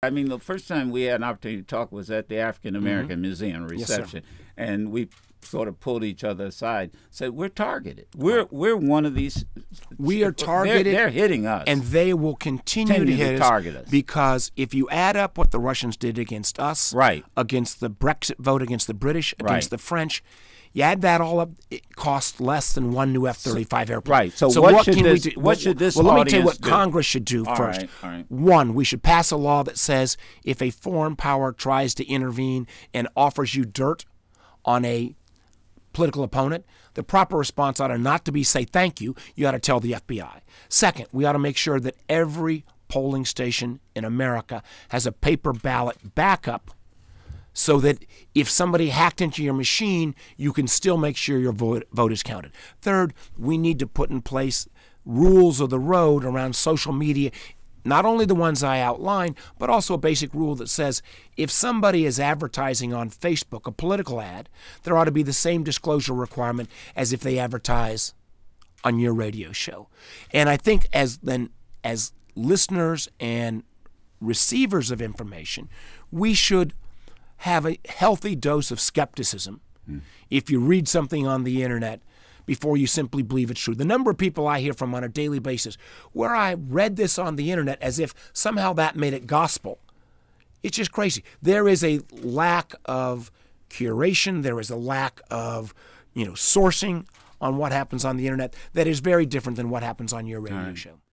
I mean, the first time we had an opportunity to talk was at the African American Museum reception, and we sort of pulled each other aside, said, we're targeted. We're one of these. We are targeted. They're hitting us. And they will continue to hit us. Because if you add up what the Russians did against us, against the Brexit vote, against the British, against the French, you add that all up, it costs less than one new F-35 airplane. Right. So what should this Well, let me tell you what Congress should do first. All right. One, we should pass a law that says if a foreign power tries to intervene and offers you dirt on a political opponent, the proper response ought to not to be say thank you. You ought to tell the FBI. Second, we ought to make sure that every polling station in America has a paper ballot backup, so that if somebody hacked into your machine, you can still make sure your vote is counted. Third, we need to put in place rules of the road around social media, not only the ones I outlined, but also a basic rule that says if somebody is advertising on Facebook a political ad, there ought to be the same disclosure requirement as if they advertise on your radio show. And I think as listeners and receivers of information, we should have a healthy dose of skepticism if you read something on the internet before you simply believe it's true. The number of people I hear from on a daily basis where I read this on the internet as if somehow that made it gospel, it's just crazy. There is a lack of curation. There is a lack of sourcing on what happens on the internet that is very different than what happens on your radio show.